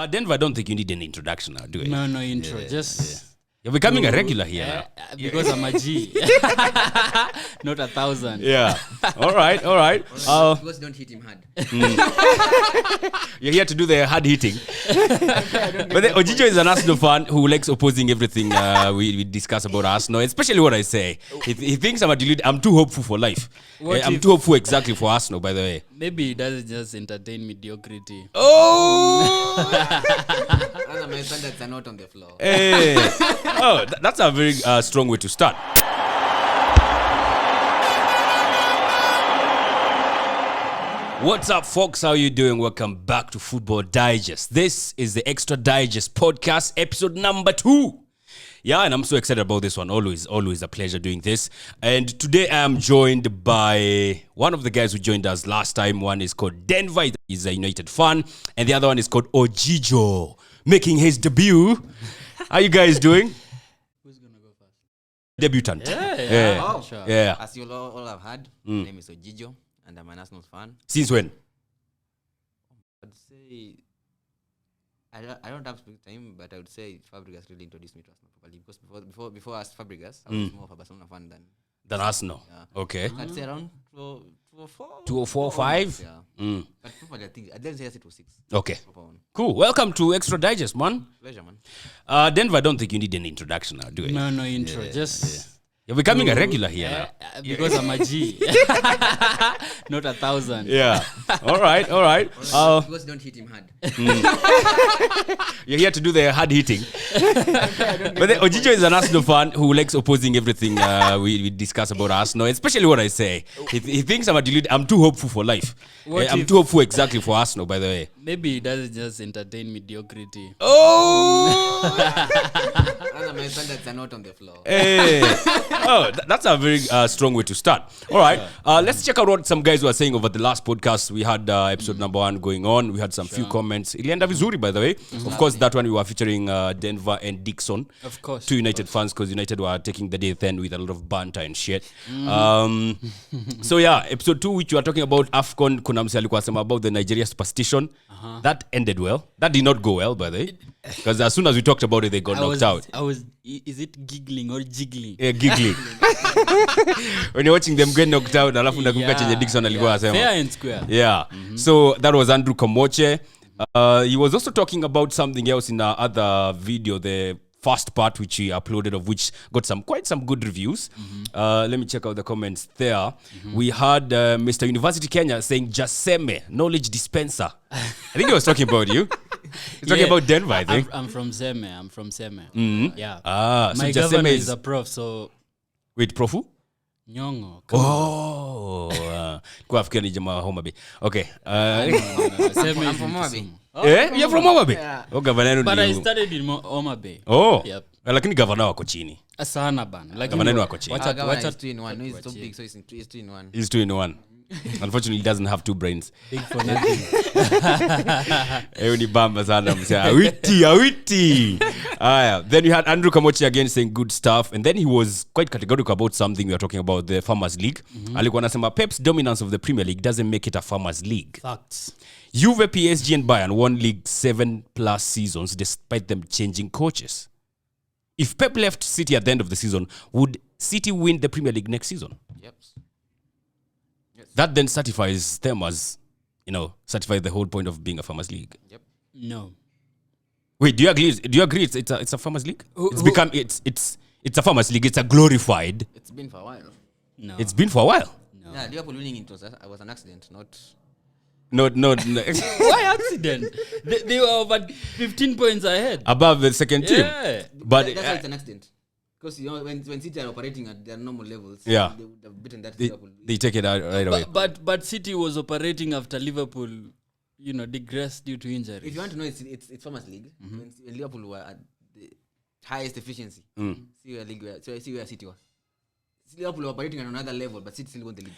Denver, I don't think you need an introduction now, do you? No intro. You're becoming a regular here now. Because I'm a G. Not 1,000. Yeah. All right. Because don't hit him hard. You're here to do the hard hitting. But then Ojijo is an Arsenal fan who likes opposing everything we discuss about Arsenal, especially what I say. He thinks I'm too hopeful for life. I'm too hopeful exactly for Arsenal, by the way. Maybe it doesn't just entertain mediocrity. Oh! My standards are not on the floor. Hey. Oh, that's a very strong way to start. What's up, folks? How you doing? Welcome back to Football Digest. This is the Extra Digest podcast, episode number 2. Yeah, and I'm so excited about this one. Always a pleasure doing this. And today I am joined by one of the guys who joined us last time. One is called Denver. He's a United fan. And the other one is called Ojijo, making his debut. How you guys doing? Who's going to go first? Debutant. Yeah. Oh, Sure. Yeah. As you all have heard, my name is Ojijo, and I'm an Arsenal fan. Since when? I'd say I don't have specific time, but I would say Fabregas really introduced me to Arsenal properly. Because before us Fabregas, I was more of a Barcelona fan Than Arsenal. Yeah. Okay. I'd say around 204. 204, 5? Yeah. But properly, I didn't say it was 6. Okay. Proper one. Cool. Welcome to Extra Digest, man. Pleasure, man. Denver, I don't think you need an introduction now, do you? No intro. You're becoming a regular here now. Because I'm a G. Not 1,000. Yeah. All right. Because don't hit him hard. You're here to do the hard hitting. But then Ojijo is an Arsenal fan who likes opposing everything we discuss about Arsenal, especially what I say. He thinks I'm too hopeful for life. I'm too hopeful exactly for Arsenal, by the way. Maybe it doesn't just entertain mediocrity. Oh! My standards are not on the floor. Hey. Oh, that's a very strong way to start. All right. Let's check out what some guys were saying over the last podcast. We had episode number 1 going on. We had some few comments. Ilienda vizuri, by the way. Of course, that one we were featuring Denver and Dixon. Of course. 2 United fans, because United were taking the day then with a lot of banter and shit. So yeah, episode 2, which we were talking about AFCON, kuna mse alikuwa sema about the Nigeria superstition. That ended well. That did not go well, by the way. Because as soon as we talked about it, they got knocked out. Is it giggling or jiggling? Yeah, giggling. When you're watching them get knocked out, alafu nakumbuka chenye Dixon alikuwa asema. Fair and square. Yeah. So that was Andrew Kamoche. He was also talking about something else in our other video, the first part which he uploaded, of which got quite some good reviews. Let me check out the comments there. We had Mr. University Kenya saying Jaseme, knowledge dispenser. I think he was talking about you. He's talking about Denver, I think. I'm from Seme. Yeah. So My Jaseme governor is a prof, so... Wait, Profu? Nyongo. Oh. Kwa Afrika ni jamaa Homa Bay. Okay. I'm from Homa Bay. You're from Homa Bay? Yeah. Oh, governor But I studied in Homa Bay. Oh. Yep. Lakini governor wako chini. Sana ban. Governor wako chini. Watch out 2 in 1. No, he's so big, so he's 2 in 1. He's 2 in 1. Unfortunately, he doesn't have 2 brains. Big for nothing. Eyo ni bamba sana msea. Awiti. Then we had Andrew Kamochi again saying good stuff. And then he was quite categorical about something we were talking about, the Farmers League. Alikuwa anasema Pep's dominance of the Premier League doesn't make it a Farmers League. Facts. Juve, PSG and Bayern won league 7+ seasons despite them changing coaches. If Pep left City at the end of the season, would City win the Premier League next season? Yep. That then certifies them as, certifies the whole point of being a Farmers League. Yep. No. Wait, do you agree it's a Farmers League? It's a Farmers League. It's a glorified. It's been for a while. No. It's been for a while. No. Yeah, Liverpool winning it was an accident, not... No. Why accident? They were over 15 points ahead. Above the second team. Yeah. But that's why it's an accident. Because when City are operating at their normal levels, Yeah. they would have beaten that they, Liverpool. they take it out right away. But City was operating after Liverpool, digressed due to injuries. If you want to know, it's Farmers League. When Liverpool were at the highest efficiency, see where City were. Liverpool were operating at another level, but City still won the league.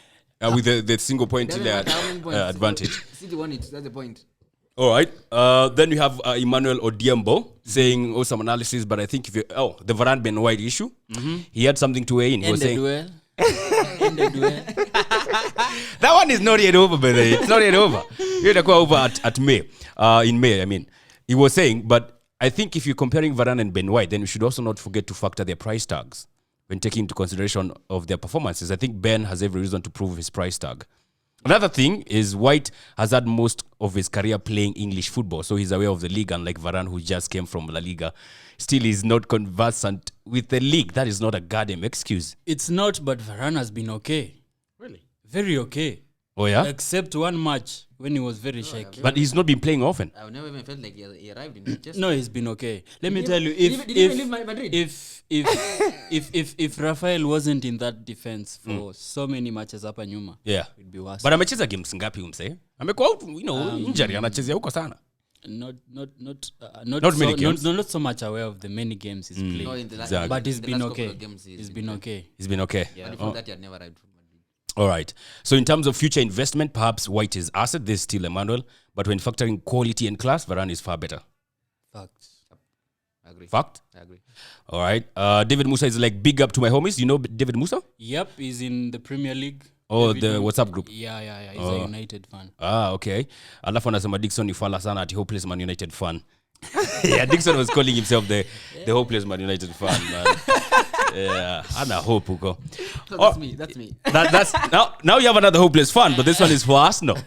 With the single point in there advantage. City won it. That's the point. All right. Then we have Emmanuel Odiembo saying some analysis, but I think the Varane Ben White issue, he had something to weigh in. He was saying, that one is not yet over, brother. It's not yet over. You're over at May. In May, I mean. he was saying, but I think if you're comparing Varane and Ben White, then we should also not forget to factor their price tags when taking into consideration of their performances. I think Ben has every reason to prove his price tag. Another thing is White has had most of his career playing English football, so he's aware of the league, unlike Varane, who just came from La Liga. Still, he's not conversant with the league. That is not a goddamn excuse. It's not, but Varane has been okay. Really? Very okay. Oh, yeah? Except one match when he was very shaky. But he's not been playing often. I've never even felt like he arrived in Manchester. No, he's been okay. Let me tell you, Did he even leave Madrid? if Rafael wasn't in that defense for so many matches hapa nyuma, Yeah. it'd be worse. But amecheza games ngapi umse? Amekuwa out, injury, anachezea huko sana. Not many games. not so much aware of the many games he's played. No, in the Exactly. But he's the been last couple okay. of games He's been okay. He's been okay. But before that, he had never arrived from Madrid. All right. So in terms of future investment, perhaps White is asset. There's still Emmanuel. But when factoring quality and class, Varane is far better. Facts. I agree. Fact? I agree. All right. David Musa is like big up to my homies. You know David Musa? Yep, he's in the Premier League. Oh, David the WhatsApp group. Yeah. He's a United fan. Ah, okay. Alafu anasema Dixon ni fala sana ati hopeless Man United fan. Yeah, Dixon was calling himself the hopeless Man United fan, man. Yeah, ana hope huko. So that's me. That's me. That's now you have another hopeless fan, but this one is for Arsenal.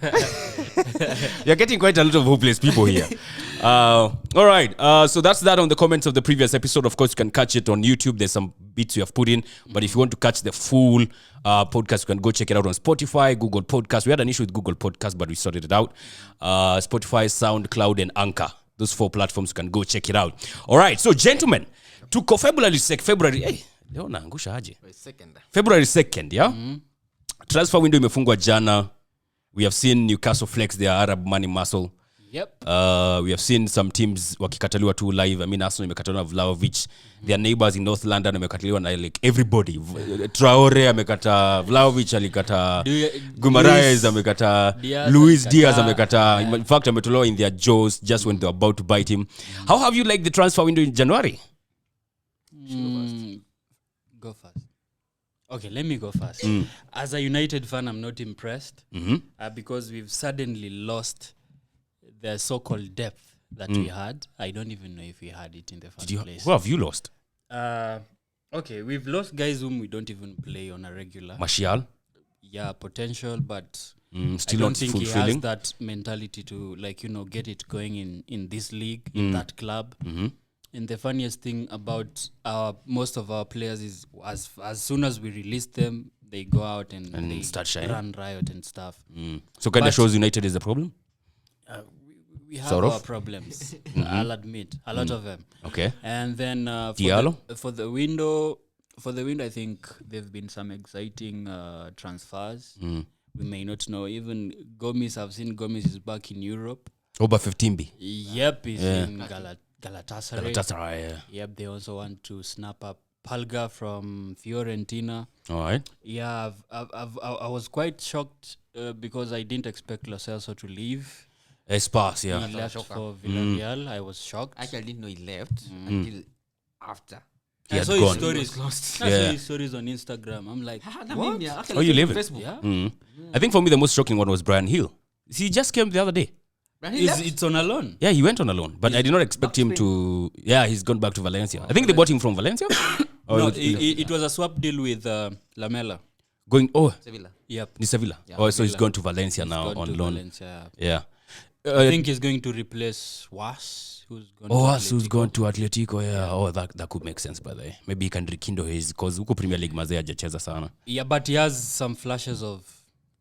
You're getting quite a lot of hopeless people here. All right. So that's that on the comments of the previous episode. Of course, you can catch it on YouTube. There's some bits we have put in. But if you want to catch the full podcast, you can go check it out on Spotify, Google Podcast. We had an issue with Google Podcast, but we sorted it out. Spotify, SoundCloud, and Anchor. Those 4 platforms, you can go check it out. All right. So, gentlemen, tuko February 2nd. Hey, leo naangusha aje. February 2nd, yeah? Transfer window imefungwa jana. We have seen Newcastle flex their Arab money muscle. Yep. We have seen some teams wakikataliwa tu live. I mean, Arsenal imekataliwa na Vlahovic. Their neighbors in North London wamekataliwa na like everybody. Traore amekata, Vlahovic alikata, Guimaraes amekata, Luis Diaz amekata. In fact, ametolewa in their jaws just when they were about to bite him. How have you liked the transfer window in January? Go first. Okay, let me go first. As a United fan, I'm not impressed because we've suddenly lost the so-called depth that we had. I don't even know if we had it in the first place. Who have you lost? Okay, we've lost guys whom we don't even play on a regular. Martial? Yeah, potential, but Still I don't not think he fulfilling. has that mentality to get it going in this league, in that club. And the funniest thing about most of our players is as soon as we release them, they go out and they start shining. run riot and stuff. So kind But- of shows United is the problem? We have Sort of. our problems. I'll admit a lot of them. Okay. And then Diallo? for the window, I think there've been some exciting transfers. We may not know. Even Gomez, I've seen Gomez is back in Europe. Over 15B. Yep, he's in Galatasaray. Galatasaray, yeah. Yep, they also want to snap up Palga from Fiorentina. All right. Yeah, I was quite shocked because I didn't expect Lo Celso to leave. Espas, yeah. He left for Villarreal. I was shocked. Actually, I didn't know he left until after. He I had saw gone. his stories. I saw his stories on Instagram. I'm like, what? Oh, you live it? Facebook. Yeah, I think for me the most shocking one was Brian Hill. He just came the other day. it's on a loan. Yeah, he went on a loan, but I did not expect him to. Yeah, he's gone back to Valencia. I think they bought him from Valencia. No, it was a swap deal with Lamela. Going Sevilla. Yep. ni Sevilla. Yeah, So he's Sevilla. gone to Valencia now Gone on to loan. Valencia. Yeah. I think he's going to replace Was, who's gone to Who's Atletico. gone to Atletico, yeah. Oh, that could make sense, by the way. Maybe he can rekindle his, because huko Premier League mazee hajacheza sana. Yeah, but he has some flashes of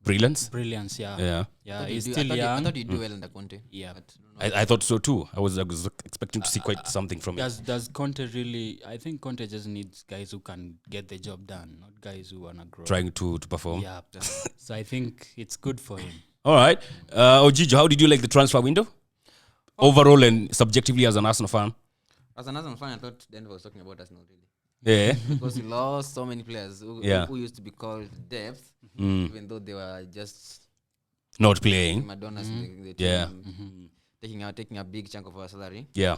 Brilliance? brilliance, yeah. Yeah. Yeah, I he's thought still I young. thought he'd do well under Conte. Yeah. But no, I thought so too. I was expecting to see quite something from him. Does Conte really... I think Conte just needs guys who can get the job done, not guys who want to grow. Trying to perform. Yeah. So I think it's good for him. All right. Ojijo, how did you like the transfer window? Overall and subjectively as an Arsenal fan? as an Arsenal fan, I thought Denver was talking about us now, really. Yeah. Because we lost so many players who used to be called depth, even though they were just Not playing. Madonnas in the team, Yeah. taking a big chunk of our salary. Yeah.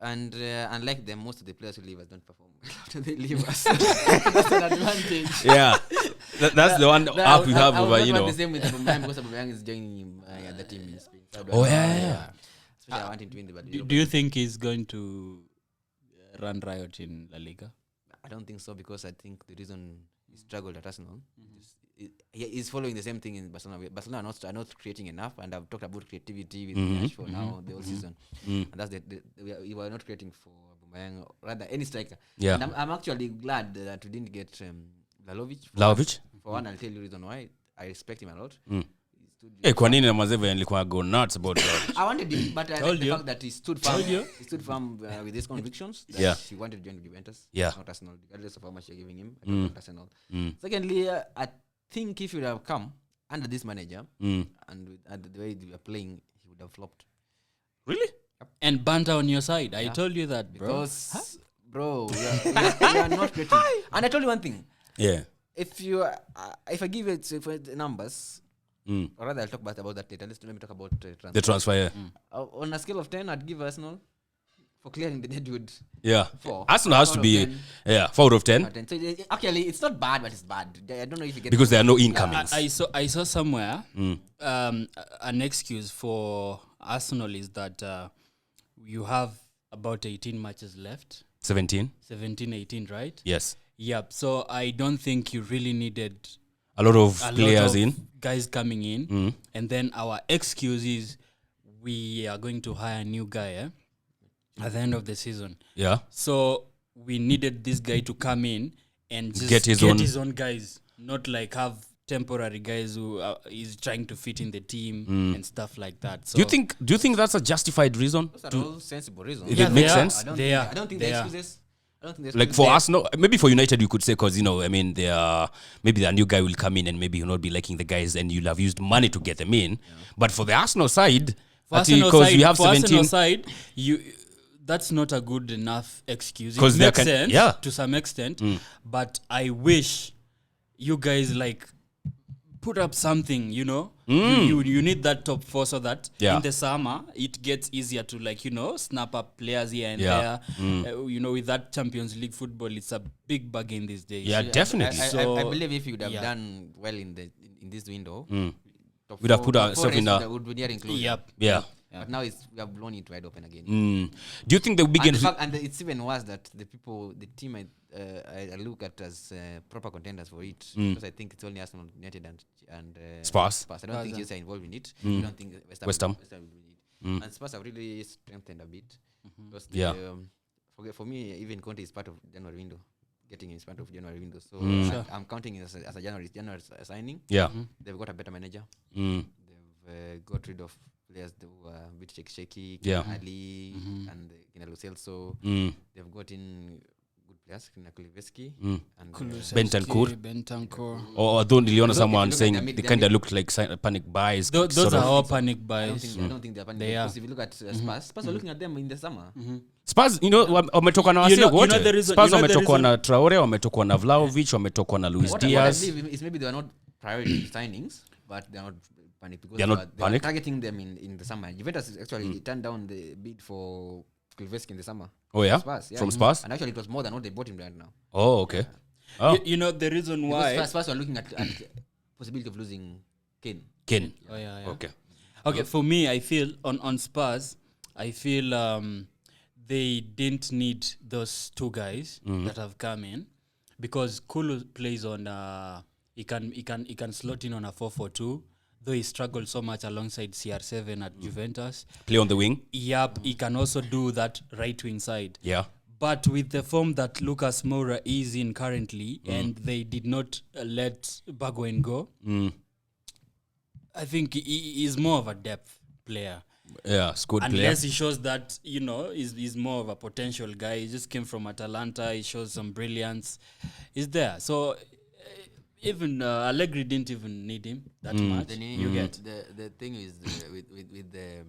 And unlike them, most of the players who leave us don't perform after they leave us. That's an advantage. Yeah. That's the one up we have over, you know. The same with Aubameyang because Aubameyang is joining him at the team in Spain. So Oh, yeah. Especially I want him to win the Do you think he's going to run riot in La Liga? I don't think so, because I think the reason he struggled at Arsenal is he's following the same thing in Barcelona. Barcelona are not creating enough, and I've talked about creativity with Nash for now the whole season, and that's we were not creating for Aubameyang, rather any striker. Yeah. And I'm actually glad that we didn't get Vlahovic. Vlahovic? For one, I'll tell you the reason why. I respect him a lot. Kwa nini Mazeve alikuwa go nuts about that? I wanted him, but the fact that he stood firm, with his convictions that he wanted to join Juventus, not Arsenal, regardless of how much you're giving him. I don't want Arsenal. Secondly, I think if he would have come under this manager and the way they were playing, he would have flopped. Really? And Banta on your side. I told you that, bro. Because, bro, we are not creating. And I told you one thing. Yeah. If I give it for the numbers, or rather I'll talk about that later. Let me talk about transfer. The transfer, yeah. On a scale of 10, I'd give Arsenal for clearing the Deadwood. Yeah. 4. Arsenal has to be 4 out of 10. So actually, it's not bad, but it's bad. I don't know if you get Because there are no incomings. I saw somewhere an excuse for Arsenal is that you have about 18 matches left. 17? 17, 18, right? Yes. Yep. So I don't think you really needed A lot of players in. guys coming in. And then our excuse is we are going to hire a new guy at the end of the season. Yeah. So we needed this guy to come in and just Get his own guys, not like have temporary guys who is trying to fit in the team and stuff like that. So Do you think that's a justified reason? those are all sensible reasons. It makes sense. I don't think the excuses. Like for us, no. Maybe for United, you could say because maybe the new guy will come in and maybe he'll not be liking the guys, and you'll have used money to get them in. Yeah. But for the Arsenal side, because we have 17, Arsenal side, that's not a good enough excuse. It makes sense to some extent, but I wish you guys put up something, you need that top 4 so that in the summer it gets easier to snap up players here and there. With that Champions League football, it's a big bargain these days. Yeah, definitely. I believe if you would have done well in this window, we'd have put ourselves in a would be near inclusion. Yep. Yeah. But now we have blown it wide open again. Do you think they'll begin? And it's even worse that the team I look at as proper contenders for it, because I think it's only Arsenal, United, and Spurs. I don't think Chelsea are involved in it. I don't think West Ham will win it. And Spurs have really strengthened a bit. Because for me, even Conte is part of January window. Getting in part of January window. So I'm counting it as a January signing. Yeah. They've got a better manager. They've got rid of players who were a bit shaky, Ali and Lo Celso. They've got in good players, Kuliveski and Bentancur. Although niliona someone saying they kind of looked like panic buys. Those are all panic buys. I don't think they're panic buys. Because if you look at Spurs are looking at them in the summer. Spurs, wametokwa na wasi wote. Spurs wametokwa na Traore, wametokwa na Vlahovic, wametokwa na Luis Diaz. What I believe is maybe they are not priority signings, but they are not panic because they are targeting them in the summer. Juventus actually turned down the bid for Kuliveski in the summer. Oh yeah? Spurs, From Spurs? And actually it was more than what they bought him right now. Oh, okay. Oh. The reason why... Because Spurs were looking at possibility of losing Kane. Oh, yeah. Okay, for me, I feel on Spurs, I feel they didn't need those 2 guys that have come in, because Kulu plays on he can slot in on a 4-4-2, though he struggled so much alongside CR7 at Juventus. Play on the wing. Yep, he can also do that right wing side. Yeah. But with the form that Lucas Moura is in currently, and they did not let Bergwijn go, I think he is more of a depth player. Yeah, squad player. Unless he shows that, he's more of a potential guy. He just came from Atalanta. He shows some brilliance. He's there. So even Allegri didn't even need him that much. You get the thing is with the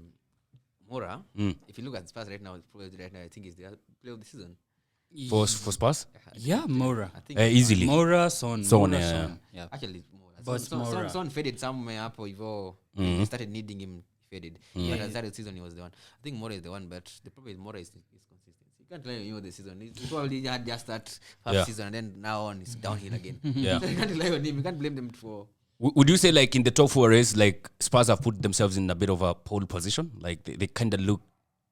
Moura. If you look at Spurs right now, I think it's the player of the season. For Spurs? Yeah, Moura. I think easily. Moura, Son. Yeah. Actually, But Son faded somewhere up before they started needing him. Faded. But at the start of the season, he was the one. I think Moura is the one, but the problem with Moura is consistency. You can't rely on him the season. He probably had just that first season, and then now on it's downhill again. So you can't rely on him. You can't blame them for Would you say like in the top 4 race, like Spurs have put themselves in a bit of a pole position? Like they kind of look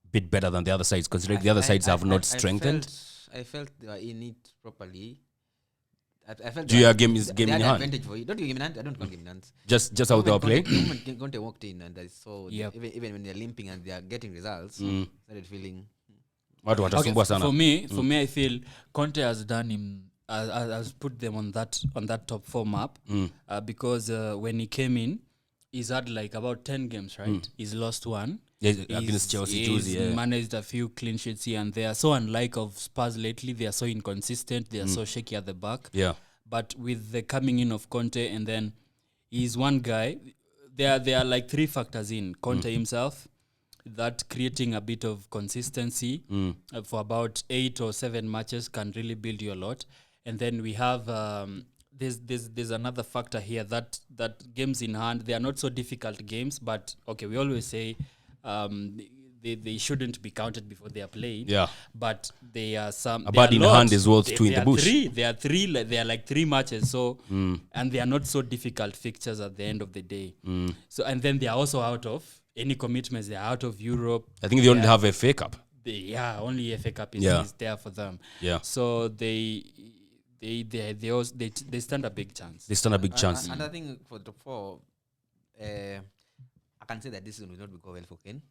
a bit better than the other sides, considering the other sides have not strengthened. I felt they were in it properly. I felt do you have game in hand? Advantage for you. Don't you game in hand? I don't game in hand. Just how they were playing. Conte walked in and I saw even when they're limping and they are getting results, started feeling. For me, I feel Conte has done him. Has put them on that top 4 map because when he came in, he's had like about 10 games, right? He's lost 1. Against Chelsea, he's managed a few clean sheets here and there. So unlike of Spurs lately, they are so inconsistent. They are so shaky at the back. Yeah. But with the coming in of Conte, and then he's one guy. There are like 3 factors in Conte himself. That creating a bit of consistency for about 8 or 7 matches can really build you a lot. And then we have there's another factor here that games in hand, they are not so difficult games, but okay, we always say they shouldn't be counted before they are played. Yeah. But they are some. A bird in hand is worth 2 in the bush. They are like 3 matches. So and they are not so difficult fixtures at the end of the day. So and then they are also out of any commitments. They are out of Europe. I think they only have a FA Cup. Only FA Cup is there for them. Yeah. So they stand a big chance. They stand a big chance. And I think for the top 4, I can say that this will not go well for Ken.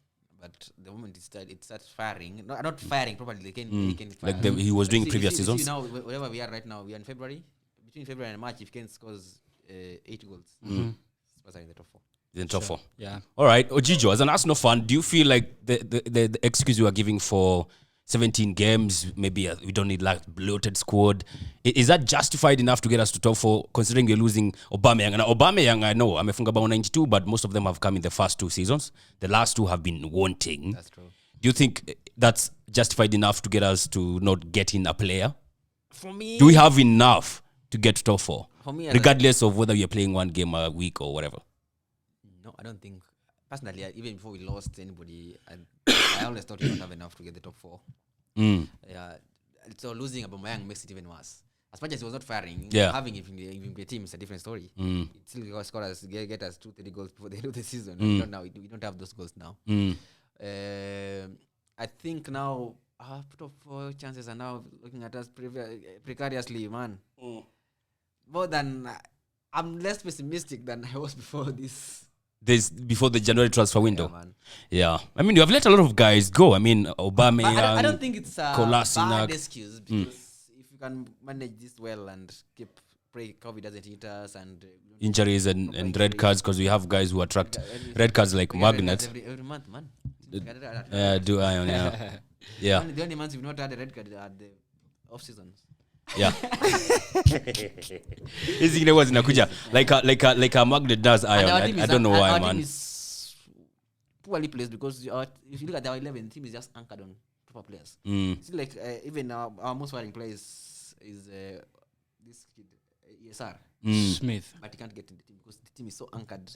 But the moment it starts firing, not firing properly, Ken fire. Like he was doing previous seasons. See now, wherever we are right now, we are in February. Between February and March, if Ken scores 8 goals, Spurs are in the top 4. In top 4. Yeah. All right. Ojijo, as an Arsenal fan, do you feel like the excuse you are giving for 17 games, maybe we don't need like bloated squad, is that justified enough to get us to top 4, considering you're losing Aubameyang? And Aubameyang, I know, amefunga bao 92, but most of them have come in the first 2 seasons. The last 2 have been wanting. That's true. Do you think that's justified enough to get us to not get in a player? For me, do we have enough to get to top 4? For me, regardless of whether you're playing 1 game a week or whatever? No, I don't think. Personally, even before we lost anybody, I always thought we don't have enough to get the top 4. Yeah, so losing Aubameyang makes it even worse. As much as he was not firing, having him in the team is a different story. It still get us 2-3 goals before the end of the season. We don't have those goals now. I think now our top 4 chances are now looking at us precariously, man. More than I'm less pessimistic than I was before this. Before the January transfer window. Yeah. I mean, you have let a lot of guys go. I mean, Aubameyang, I don't think it's a Kolasinac. bad excuse, because if you can manage this well and pray COVID doesn't hit us and injuries and red cards, because we have guys who attract red cards like magnets. Every month, man. Do Ion, yeah. Yeah. The only months we've not had a red card are the off seasons. Yeah. Hizi was inakuja like a magnet does Ion. I don't know why, man. Team is poorly placed because if you look at our 11, the team is just anchored on proper players. It's like even our most firing player is this kid ESR Smith, but he can't get in the team because the team is so anchored.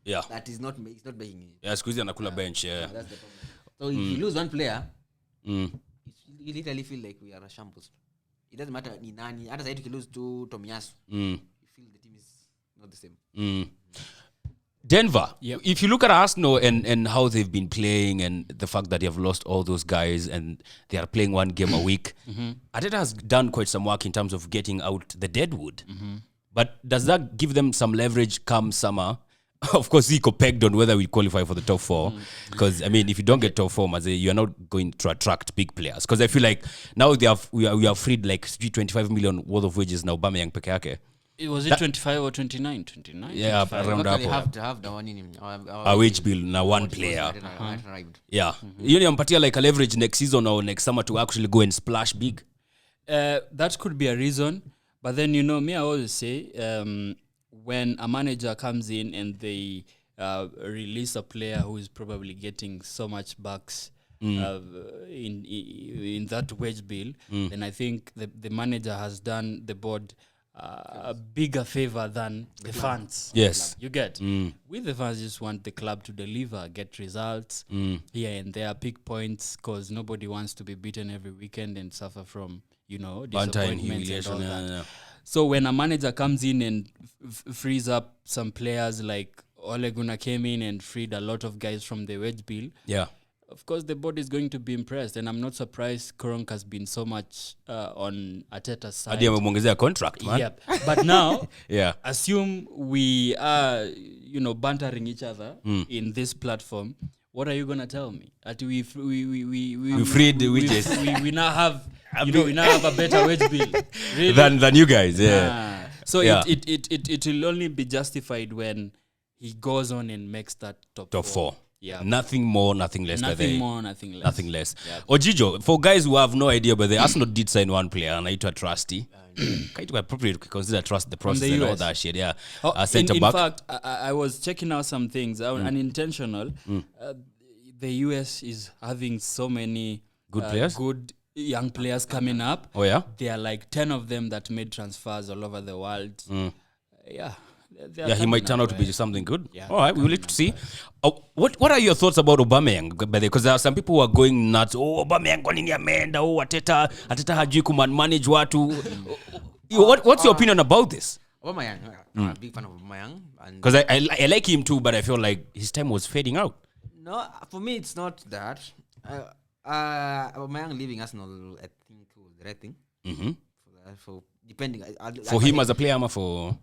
Yeah. That is not making it. Yeah, squeeze anakula bench. Yeah. That's the problem. So if you lose one player, you literally feel like we are a shambles. It doesn't matter ni nani. Hata zaidi lose to Tomiyasu. You feel the team is not the same. Denver. Yep. If you look at Arsenal and how they've been playing and the fact that they have lost all those guys and they are playing 1 game a week, Arteta has done quite some work in terms of getting out the deadwood. But does that give them some leverage come summer? Of course, he pegged on whether we qualify for the top 4. Because, I mean, if you don't get top 4, you are not going to attract big players. Because I feel like now we are freed like 25 million worth of wages now. Aubameyang peke yake. Was it 25 or 29? 29? Yeah, 25. around that. We have to have the one in him. Our wage bill, now 1 player. Yeah. You know, Mpatia like a leverage next season or next summer to actually go and splash big. That could be a reason. But then, you know, me, I always say, when a manager comes in and they release a player who is probably getting so much bucks in that wage bill, then I think the manager has done the board a bigger favor than the fans. Yes. You get? With the fans, just want the club to deliver, get results here and there, pick points, because nobody wants to be beaten every weekend and suffer from, you know, disappointments and all that. So when a manager comes in and frees up some players, like Ole Gunnar came in and freed a lot of guys from the wage bill. Yeah. Of course, the board is going to be impressed, and I'm not surprised Kroenke has been so much on Arteta's side. Hadi amemwongezea contract, man. Yep. But now, Yeah. assume we are, bantering each other in this platform. What are you gonna tell me? That we freed the wages. We now have we now have a better wage bill really? than you guys. Yeah. So Yeah. it will only be justified when he goes on and makes that top four. Yeah. Nothing more, nothing less. Nothing more, nothing less. Nothing less. Yeah. Ojijo, for guys who have no idea, but the Arsenal did sign one player, and anaitwa Trusty. Kind of appropriate to consider trust the process and all that shit. Yeah. Centre back. In fact, I was checking out some things, unintentional. The US is having so many Good players? good young players coming up. Oh, yeah? There are like 10 of them that made transfers all over the world. Yeah. Yeah, he might turn out to be something good. Yeah. All right, we will need to see. What are your thoughts about Aubameyang? Because there are some people who are going nuts. Oh, Aubameyang kwa nini ameenda? Oh, Arteta hajui kumanage watu. What's your opinion about this? Aubameyang, I'm a big fan of Aubameyang. Because I like him too, but I feel like his time was fading out. No, for me, it's not that. Aubameyang leaving Arsenal, I think, was the right thing. For depending. For him as a player, for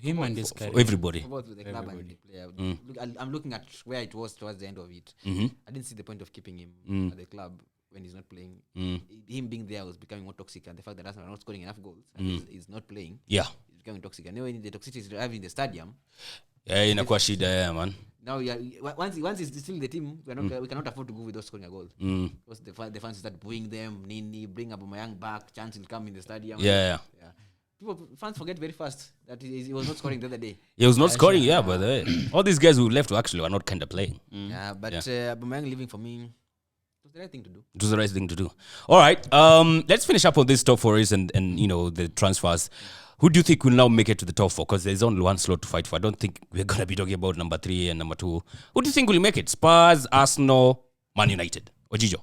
him and his career. For everybody. For both the club and the player. Look, I'm looking at where it was towards the end of it. I didn't see the point of keeping him at the club when he's not playing. Him being there was becoming more toxic, and the fact that Arsenal are not scoring enough goals and he's not playing, yeah, he's becoming toxic. And when the toxicity is driving the stadium, yeah, inakuwa shida, yeah, man. Now, once he's still in the team, we cannot afford to go without scoring a goal. Because the fans start booing them, bring Aubameyang back, chance will come in the stadium. Yeah. Fans forget very fast that he was not scoring the other day. He was not scoring, yeah, by the way. All these guys who left actually were not kind of playing. Yeah, but Aubameyang leaving for me, it was the right thing to do. It was the right thing to do. All right, let's finish up on this top four and the transfers. Who do you think will now make it to the top four? Because there's only one slot to fight for. I don't think we're going to be talking about number 3 and number 2. Who do you think will make it? Spurs, Arsenal, Man United? Ojijo?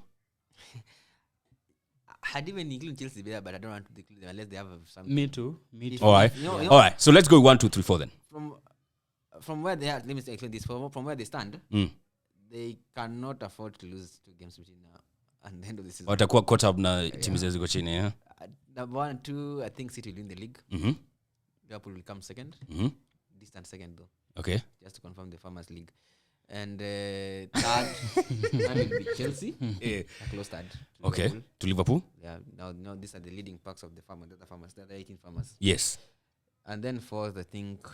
I'd even include Chelsea there, but I don't want to include them unless they have something. Me too. All right. All right. So let's go 1, 2, 3, 4 then. From where they are, let me explain this. From where they stand, they cannot afford to lose 2 games between now and the end of the season. Watakuwa caught up na timu ziko chini, yeah? Number 1 and 2, I think City will win the league. Liverpool will come second. Distant second though. Okay. Just to confirm the Farmers League. And third will be Chelsea. A close third. Okay. To Liverpool? Yeah. Now these are the leading packs of the Farmers. The Farmers. The 18 Farmers. Yes. And then fourth, I think.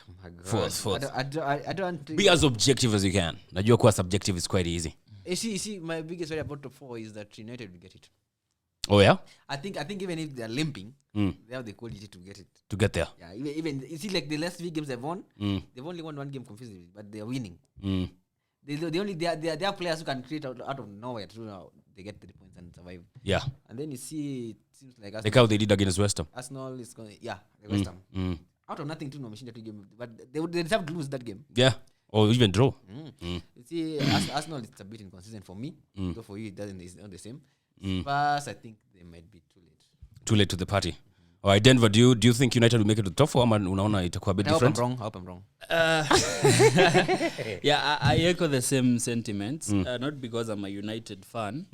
Oh my God. Fourth. I don't think. Be as objective as you can. Najua kuwa subjective is quite easy. You see, my biggest worry about top 4 is that United will get it. Oh yeah. I think even if they're limping, they have the quality to get it. To get there. Yeah. Even you see, like the last 3 games they've won, they've only won 1 game confusingly, but they're winning. They are players who can create out of nowhere. Through now they get 3 points and survive. Yeah. And then you see, it seems like like how they did against West Ham. Arsenal is going. Yeah, West Ham. Out of nothing, no machine 2 games, but they deserve to lose that game. Yeah. Or even draw. You see, Arsenal is a bit inconsistent for me. So for you, it's not the same. Spurs, I think they might be too late. Too late to the party. All right, Denver, do you think United will make it to the top 4? Ama unaona itakuwa a bit different? I hope I'm wrong. Yeah, I echo the same sentiments. Not because I'm a United fan,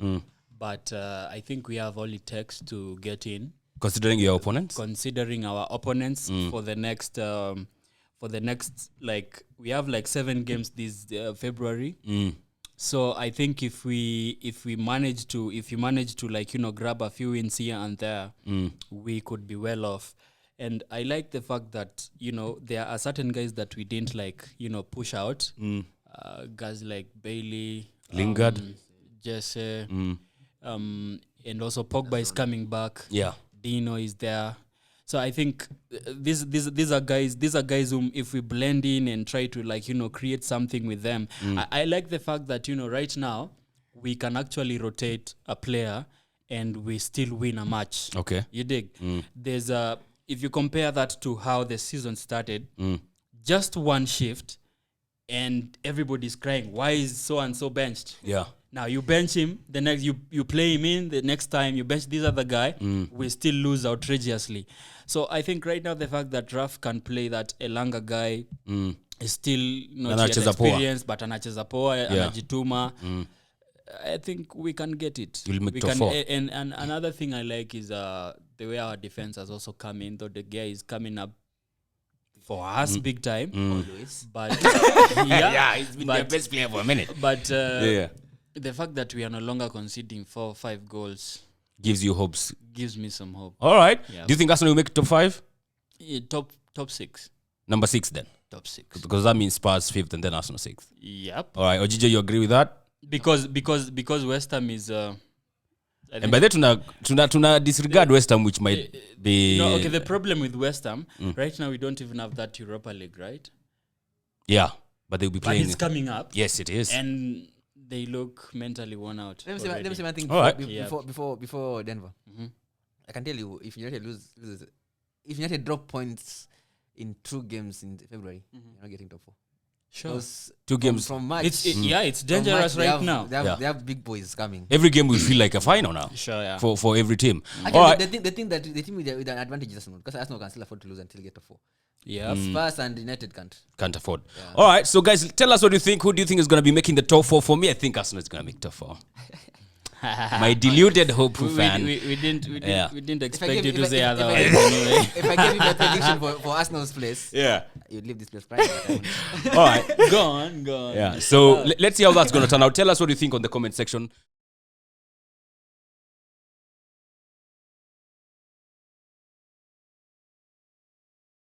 but I think we have all it takes to get in. Considering your opponents? Considering our opponents for the next, like, we have like 7 games this February. So I think if we manage to like, grab a few wins here and there, we could be well off. And I like the fact that, there are certain guys that we didn't like, push out. Guys like Bailey, Lingard, Jesse, and also Pogba is coming back. Yeah. Dino is there. So I think these are guys whom if we blend in and try to like, create something with them. I like the fact that, right now we can actually rotate a player and we still win a match. Okay. You dig? There's if you compare that to how the season started, just one shift and everybody's crying, why is so and so benched? Yeah. Now you bench him, the next you play him in, the next time you bench this other guy, we still lose outrageously. So I think right now the fact that Raf can play that Elanga guy is still not yet experienced, but anacheza poa, anajituma. I think we can get it. You'll make top 4. And another thing I like is the way our defense has also come in, though the guy is coming up for us big time. Always. But he's been the best player for a minute. But the fact that we are no longer conceding 4 or 5 goals gives you hopes. Gives me some hope. All right. Yeah. Do you think Arsenal will make top 5? Yeah, top 6. Number 6 then? Top 6. Because that means Spurs 5th and then Arsenal 6th. Yep. All right. Ojijo, you agree with that? Because West Ham is... and by that, tuna disregard West Ham, which might be... No, okay, the problem with West Ham, right now we don't even have that Europa League, right? Yeah, but they'll be playing... But it's coming up. Yes, it is. And they look mentally worn out. Let me say one thing before Denver. I can tell you, if United drop points in 2 games in February, you're not getting top 4. Sure. 2 games. From March. It's dangerous right now. They have big boys coming. Every game will feel like a final now. Sure, yeah. For every team. Actually, all right. the team with an advantage is Arsenal, because Arsenal can still afford to lose until they get top 4. Yeah. Spurs and United can't afford. Yeah. All right, so guys, tell us what you think. Who do you think is going to be making the top 4? For me, I think Arsenal is going to make top 4. My deluded hopeful fan. We didn't expect you to say otherwise. If I gave you a prediction for Arsenal's place, you'd leave this place crying. All right, go on. Yeah. So let's see how that's going to turn out. Tell us what you think on the comment section.